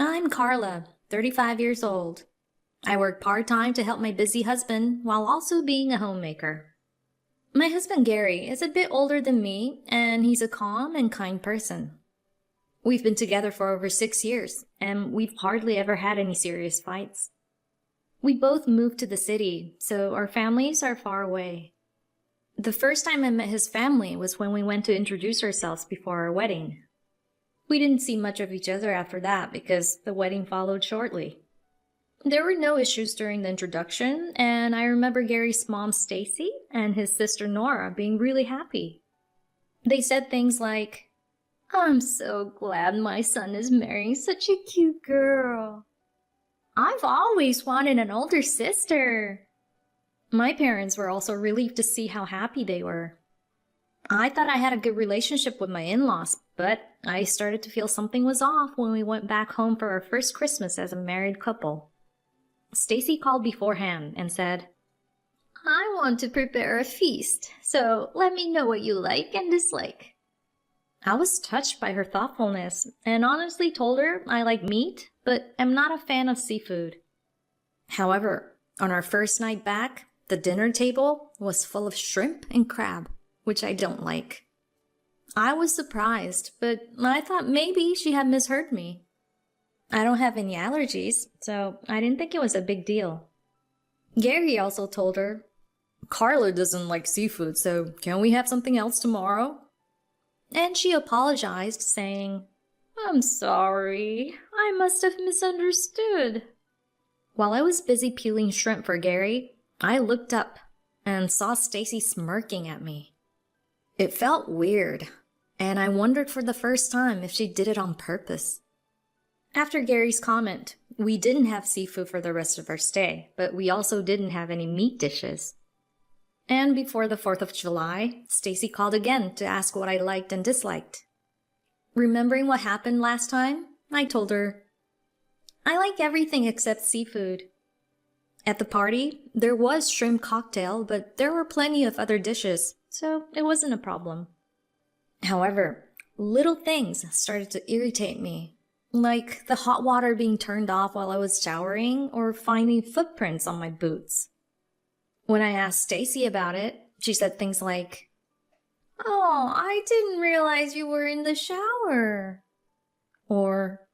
I'm Carla, 35 years old. I work part-time to help my busy husband while also being a homemaker. My husband Gary is a bit older than me, and he's a calm and kind person. We've been together for over 6 years, and we've hardly ever had any serious fights. We both moved to the city, so our families are far away. The first time I met his family was when we went to introduce ourselves before our wedding. We didn't see much of each other after that because the wedding followed shortly. There were no issues during the introduction, and I remember Gary's mom Stacy and his sister Nora being really happy. They said things like, "I'm so glad my son is marrying such a cute girl. I've always wanted an older sister." My parents were also relieved to see how happy they were. I thought I had a good relationship with my in-laws, but I started to feel something was off when we went back home for our first Christmas as a married couple. Stacy called beforehand and said, "I want to prepare a feast, so let me know what you like and dislike." I was touched by her thoughtfulness and honestly told her I like meat, but am not a fan of seafood. However, on our first night back, the dinner table was full of shrimp and crab, which I don't like. I was surprised, but I thought maybe she had misheard me. I don't have any allergies, so I didn't think it was a big deal. Gary also told her, "Carla doesn't like seafood, so can we have something else tomorrow?" And she apologized, saying, "I'm sorry, I must have misunderstood." While I was busy peeling shrimp for Gary, I looked up and saw Stacy smirking at me. It felt weird, and I wondered for the first time if she did it on purpose. After Gary's comment, we didn't have seafood for the rest of our stay, but we also didn't have any meat dishes. And before the 4th of July, Stacy called again to ask what I liked and disliked. Remembering what happened last time, I told her, "I like everything except seafood." At the party, there was shrimp cocktail, but there were plenty of other dishes, so it wasn't a problem. However, little things started to irritate me, like the hot water being turned off while I was showering or finding footprints on my boots. When I asked Stacy about it, she said things like, "Oh, I didn't realize you were in the shower." Or,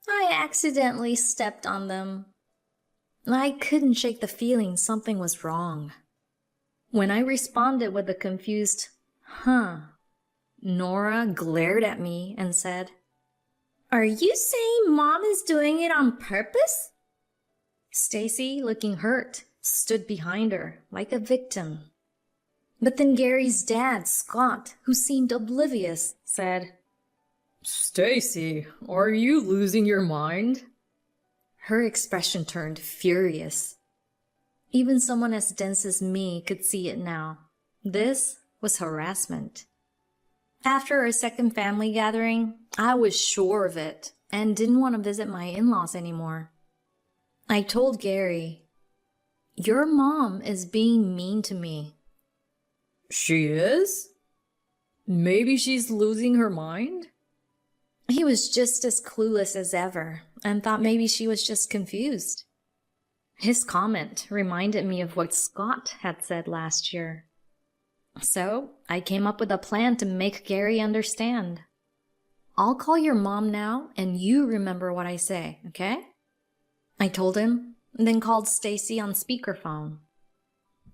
"I accidentally stepped on them." I couldn't shake the feeling something was wrong. When I responded with a confused, "Huh," Nora glared at me and said, "Are you saying Mom is doing it on purpose?" Stacy, looking hurt, stood behind her like a victim. But then Gary's dad, Scott, who seemed oblivious, said, "Stacy, are you losing your mind?" Her expression turned furious. Even someone as dense as me could see it now. This was harassment. After our second family gathering, I was sure of it and didn't want to visit my in-laws anymore. I told Gary, "Your mom is being mean to me." "She is? Maybe she's losing her mind?" He was just as clueless as ever and thought maybe she was just confused. His comment reminded me of what Scott had said last year. So I came up with a plan to make Gary understand. "I'll call your mom now and you remember what I say, okay?" I told him, then called Stacy on speakerphone.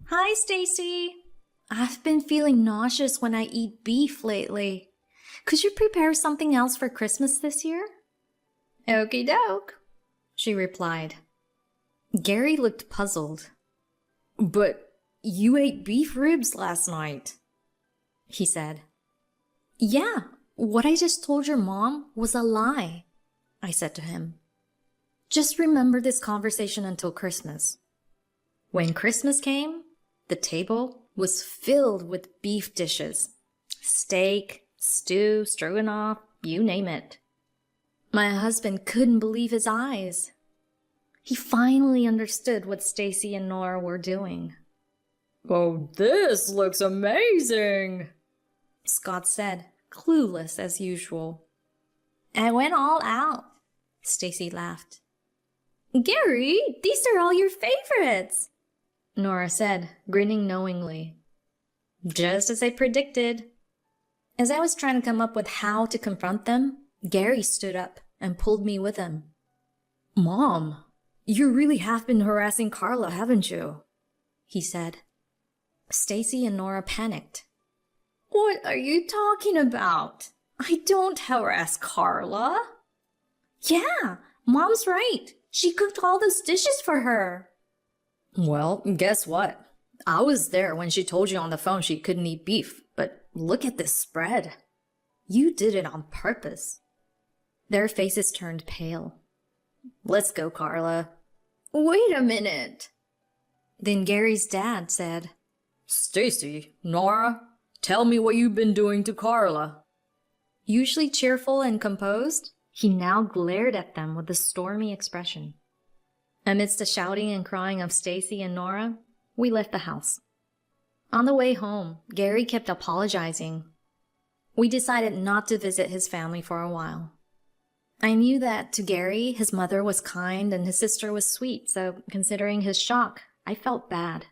"Hi, Stacy. I've been feeling nauseous when I eat beef lately. Could you prepare something else for Christmas this year?" "Okie doke," she replied. Gary looked puzzled. "But you ate beef ribs last night," he said. "Yeah, what I just told your mom was a lie," I said to him. "Just remember this conversation until Christmas." When Christmas came, the table was filled with beef dishes. Steak, stew, stroganoff, you name it. My husband couldn't believe his eyes. He finally understood what Stacy and Nora were doing. "Oh, this looks amazing," Scott said, clueless as usual. "I went all out. Stacy laughed. Gary, these are all your favorites, Nora said, grinning knowingly. Just as I predicted. As I was trying to come up with how to confront them, Gary stood up and pulled me with him. Mom, you really have been harassing Carla, haven't you? He said. Stacy and Nora panicked. What are you talking about? I don't harass Carla. Yeah, Mom's right. She cooked all those dishes for her. Well, guess what? I was there when she told you on the phone she couldn't eat beef, but look at this spread. You did it on purpose. Their faces turned pale. Let's go, Carla. Wait a minute. Then Gary's dad said, Stacy, Nora, tell me what you've been doing to Carla. Usually cheerful and composed, he now glared at them with a stormy expression. Amidst the shouting and crying of Stacy and Nora, we left the house. On the way home, Gary kept apologizing. We decided not to visit his family for a while. I knew that to Gary, his mother was kind and his sister was sweet, so considering his shock, I felt bad.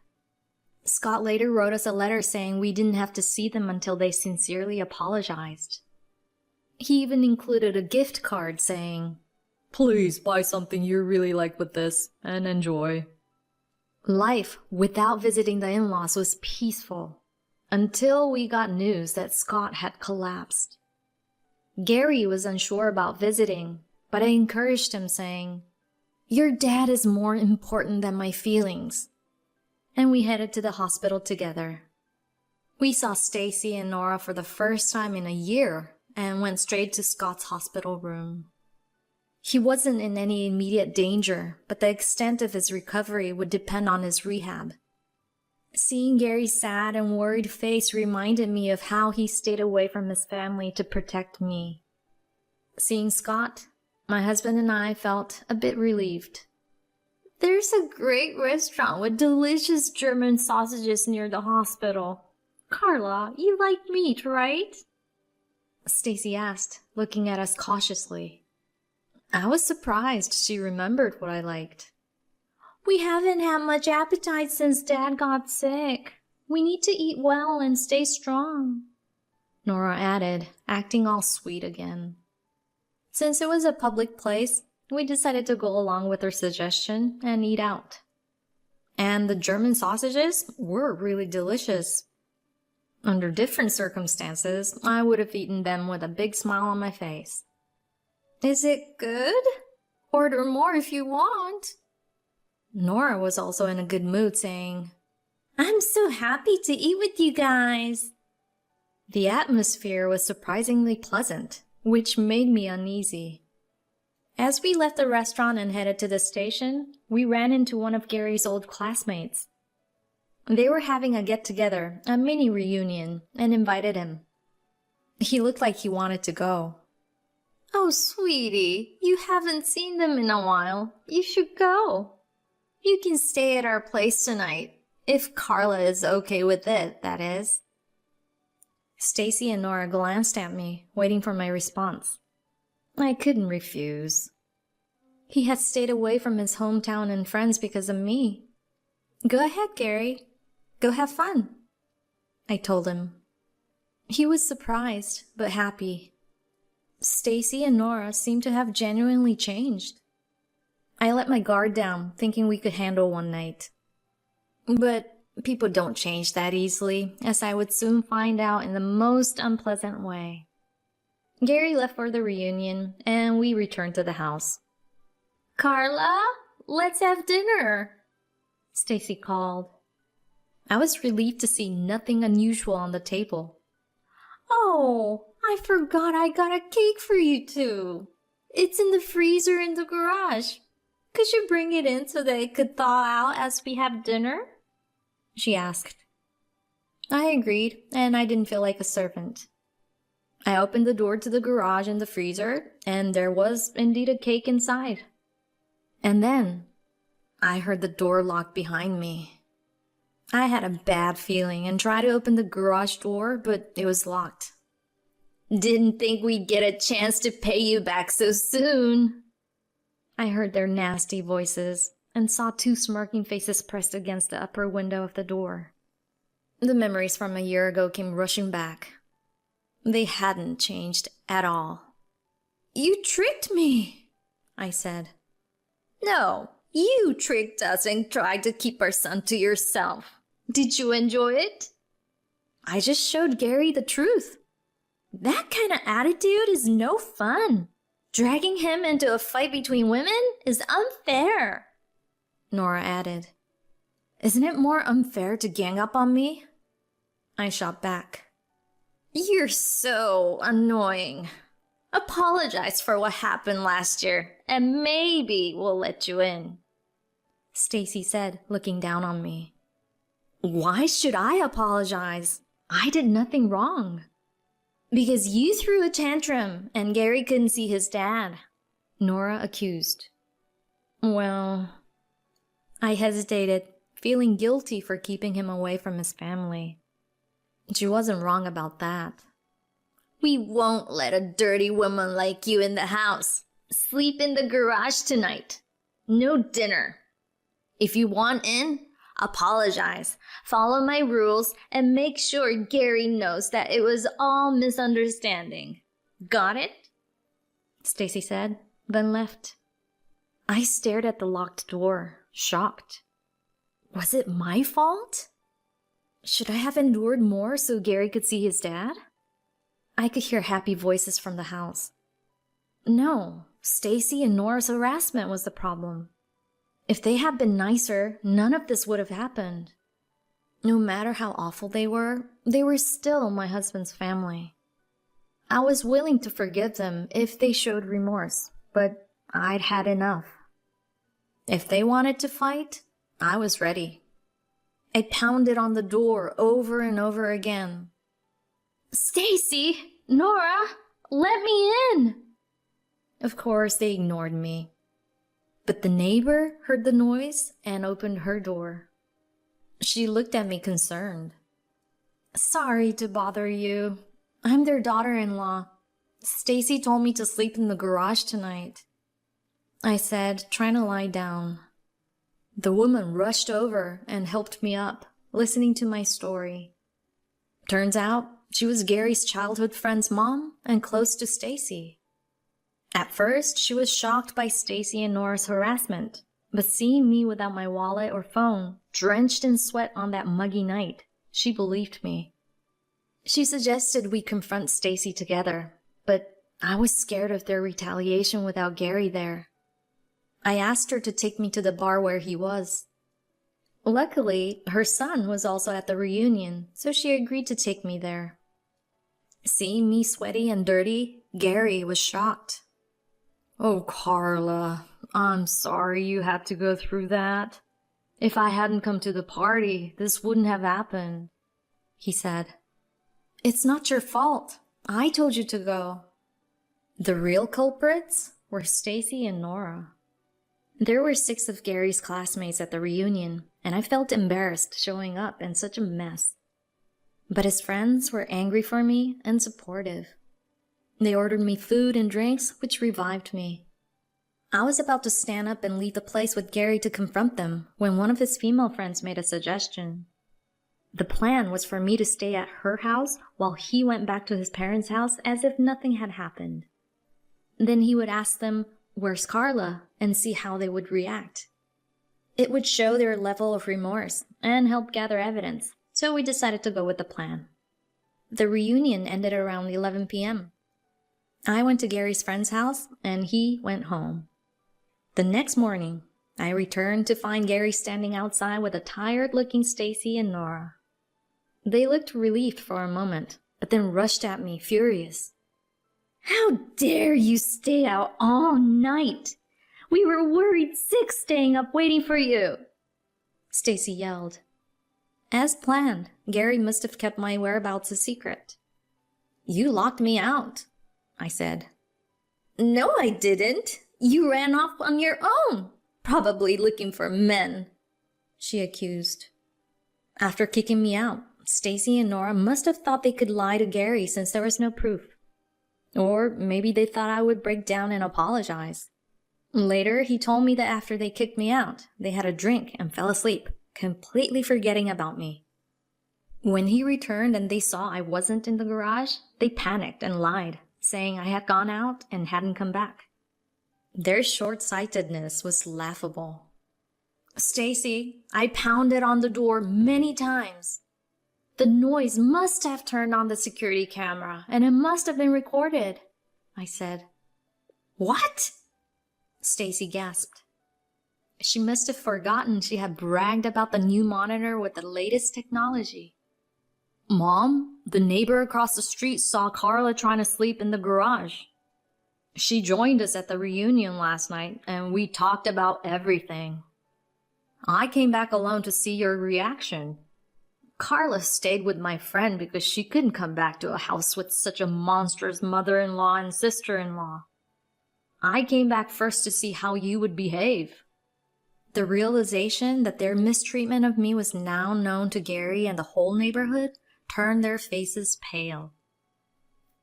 Scott later wrote us a letter saying we didn't have to see them until they sincerely apologized. He even included a gift card saying, Please buy something you really like with this and enjoy. Life without visiting the in-laws was peaceful until we got news that Scott had collapsed. Gary was unsure about visiting, but I encouraged him saying, Your dad is more important than my feelings. And we headed to the hospital together. We saw Stacy and Nora for the first time in a year and went straight to Scott's hospital room. He wasn't in any immediate danger, but the extent of his recovery would depend on his rehab. Seeing Gary's sad and worried face reminded me of how he stayed away from his family to protect me. Seeing Scott, my husband and I felt a bit relieved. There's a great restaurant with delicious German sausages near the hospital. Carla, you like meat, right? Stacy asked, looking at us cautiously. I was surprised she remembered what I liked. We haven't had much appetite since Dad got sick. We need to eat well and stay strong, Nora added, acting all sweet again. Since it was a public place, we decided to go along with her suggestion and eat out. And the German sausages were really delicious. Under different circumstances, I would have eaten them with a big smile on my face. Is it good? Order more if you want. Nora was also in a good mood, saying, I'm so happy to eat with you guys. The atmosphere was surprisingly pleasant, which made me uneasy. As we left the restaurant and headed to the station, we ran into one of Gary's old classmates. They were having a get-together, a mini reunion, and invited him. He looked like he wanted to go. Oh, sweetie, you haven't seen them in a while. You should go. You can stay at our place tonight, if Carla is okay with it, that is. Stacy and Nora glanced at me, waiting for my response. I couldn't refuse. He had stayed away from his hometown and friends because of me. Go ahead, Gary. Go have fun, I told him. He was surprised, but happy. Stacy and Nora seemed to have genuinely changed. I let my guard down, thinking we could handle one night. But people don't change that easily, as I would soon find out in the most unpleasant way. Gary left for the reunion, and we returned to the house. Carla, let's have dinner, Stacy called. I was relieved to see nothing unusual on the table. Oh, I forgot I got a cake for you two. It's in the freezer in the garage. Could you bring it in so that it could thaw out as we have dinner? She asked. I agreed, and I didn't feel like a servant. I opened the door to the garage and the freezer, and there was indeed a cake inside. And then I heard the door lock behind me. I had a bad feeling and tried to open the garage door, but it was locked. Didn't think we'd get a chance to pay you back so soon, I heard their nasty voices and saw two smirking faces pressed against the upper window of the door. The memories from a year ago came rushing back. They hadn't changed at all. "You tricked me," I said. "No, you tricked us and tried to keep our son to yourself. Did you enjoy it?" "I just showed Gary the truth." "That kind of attitude is no fun. Dragging him into a fight between women is unfair," Nora added. "Isn't it more unfair to gang up on me?" I shot back. "You're so annoying. Apologize for what happened last year, and maybe we'll let you in," Stacy said, looking down on me. "Why should I apologize? I did nothing wrong." "Because you threw a tantrum and Gary couldn't see his dad," Nora accused. "Well," I hesitated, feeling guilty for keeping him away from his family. She wasn't wrong about that. "We won't let a dirty woman like you in the house. Sleep in the garage tonight. No dinner. If you want in, apologize, follow my rules, and make sure Gary knows that it was all misunderstanding. Got it?" Stacy said, then left. I stared at the locked door, shocked. Was it my fault? Should I have endured more so Gary could see his dad? I could hear happy voices from the house. No, Stacy and Nora's harassment was the problem. If they had been nicer, none of this would have happened. No matter how awful they were still my husband's family. I was willing to forgive them if they showed remorse, but I'd had enough. If they wanted to fight, I was ready. I pounded on the door over and over again. "Stacy! Nora! Let me in!" Of course, they ignored me. But the neighbor heard the noise and opened her door. She looked at me concerned. "Sorry to bother you. I'm their daughter-in-law. Stacy told me to sleep in the garage tonight," I said, trying to lie down. The woman rushed over and helped me up, listening to my story. Turns out, she was Gary's childhood friend's mom and close to Stacy. At first, she was shocked by Stacy and Nora's harassment, but seeing me without my wallet or phone, drenched in sweat on that muggy night, she believed me. She suggested we confront Stacy together, but I was scared of their retaliation without Gary there. I asked her to take me to the bar where he was. Luckily, her son was also at the reunion, so she agreed to take me there. Seeing me sweaty and dirty, Gary was shocked. "Oh, Carla, I'm sorry you had to go through that. If I hadn't come to the party, this wouldn't have happened," he said. "It's not your fault. I told you to go." The real culprits were Stacy and Nora. There were 6 of Gary's classmates at the reunion, and I felt embarrassed showing up in such a mess. But his friends were angry for me and supportive. They ordered me food and drinks, which revived me. I was about to stand up and leave the place with Gary to confront them when one of his female friends made a suggestion. The plan was for me to stay at her house while he went back to his parents' house as if nothing had happened. Then he would ask them, "Where's Carla?" and see how they would react. It would show their level of remorse and help gather evidence, so we decided to go with the plan. The reunion ended around 11 p.m. I went to Gary's friend's house, and he went home. The next morning, I returned to find Gary standing outside with a tired-looking Stacy and Nora. They looked relieved for a moment, but then rushed at me, furious. "How dare you stay out all night? We were worried sick staying up waiting for you," Stacy yelled. As planned, Gary must have kept my whereabouts a secret. "You locked me out," I said. "No, I didn't. You ran off on your own, probably looking for men," she accused. After kicking me out, Stacy and Nora must have thought they could lie to Gary since there was no proof. Or maybe they thought I would break down and apologize. Later, he told me that after they kicked me out, they had a drink and fell asleep, completely forgetting about me. When he returned and they saw I wasn't in the garage, they panicked and lied, saying I had gone out and hadn't come back. Their short-sightedness was laughable. Stacy, I pounded on the door many times. The noise must have turned on the security camera, and it must have been recorded, I said. What? Stacy gasped. She must have forgotten she had bragged about the new monitor with the latest technology. Mom, the neighbor across the street saw Carla trying to sleep in the garage. She joined us at the reunion last night, and we talked about everything. I came back alone to see your reaction. Carla stayed with my friend because she couldn't come back to a house with such a monstrous mother-in-law and sister-in-law. I came back first to see how you would behave. The realization that their mistreatment of me was now known to Gary and the whole neighborhood turned their faces pale.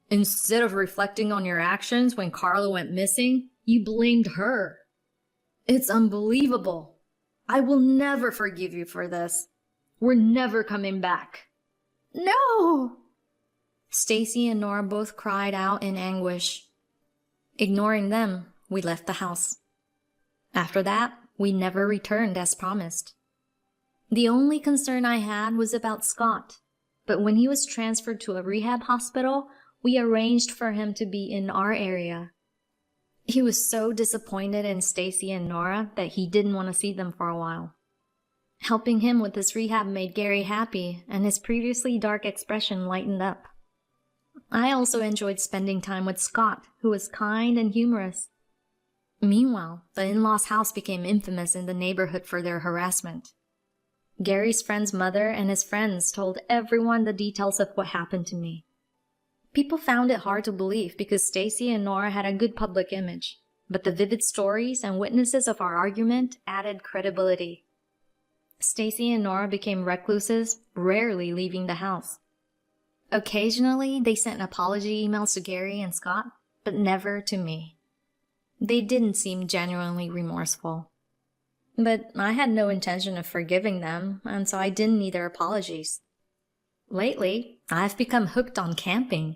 Instead of reflecting on your actions when Carla went missing, you blamed her. It's unbelievable. I will never forgive you for this. We're never coming back. No! Stacy and Nora both cried out in anguish. Ignoring them, we left the house. After that, we never returned as promised. The only concern I had was about Scott, but when he was transferred to a rehab hospital, we arranged for him to be in our area. He was so disappointed in Stacy and Nora that he didn't want to see them for a while. Helping him with his rehab made Gary happy, and his previously dark expression lightened up. I also enjoyed spending time with Scott, who was kind and humorous. Meanwhile, the in-laws' house became infamous in the neighborhood for their harassment. Gary's friend's mother and his friends told everyone the details of what happened to me. People found it hard to believe because Stacy and Nora had a good public image, but the vivid stories and witnesses of our argument added credibility. Stacy and Nora became recluses, rarely leaving the house. Occasionally, they sent apology emails to Gary and Scott, but never to me. They didn't seem genuinely remorseful. But I had no intention of forgiving them, and so I didn't need their apologies. Lately, I've become hooked on camping.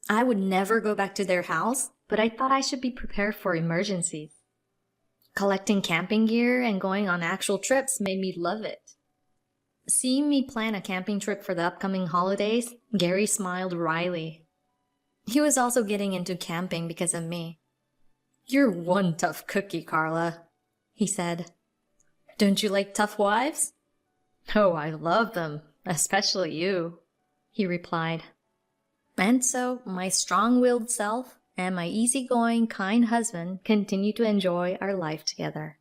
I would never go back to their house, but I thought I should be prepared for emergencies. Collecting camping gear and going on actual trips made me love it. Seeing me plan a camping trip for the upcoming holidays, Gary smiled wryly. He was also getting into camping because of me. You're one tough cookie, Carla, he said. Don't you like tough wives? Oh, I love them, especially you, he replied. And so, my strong-willed self and my easygoing, kind husband continue to enjoy our life together.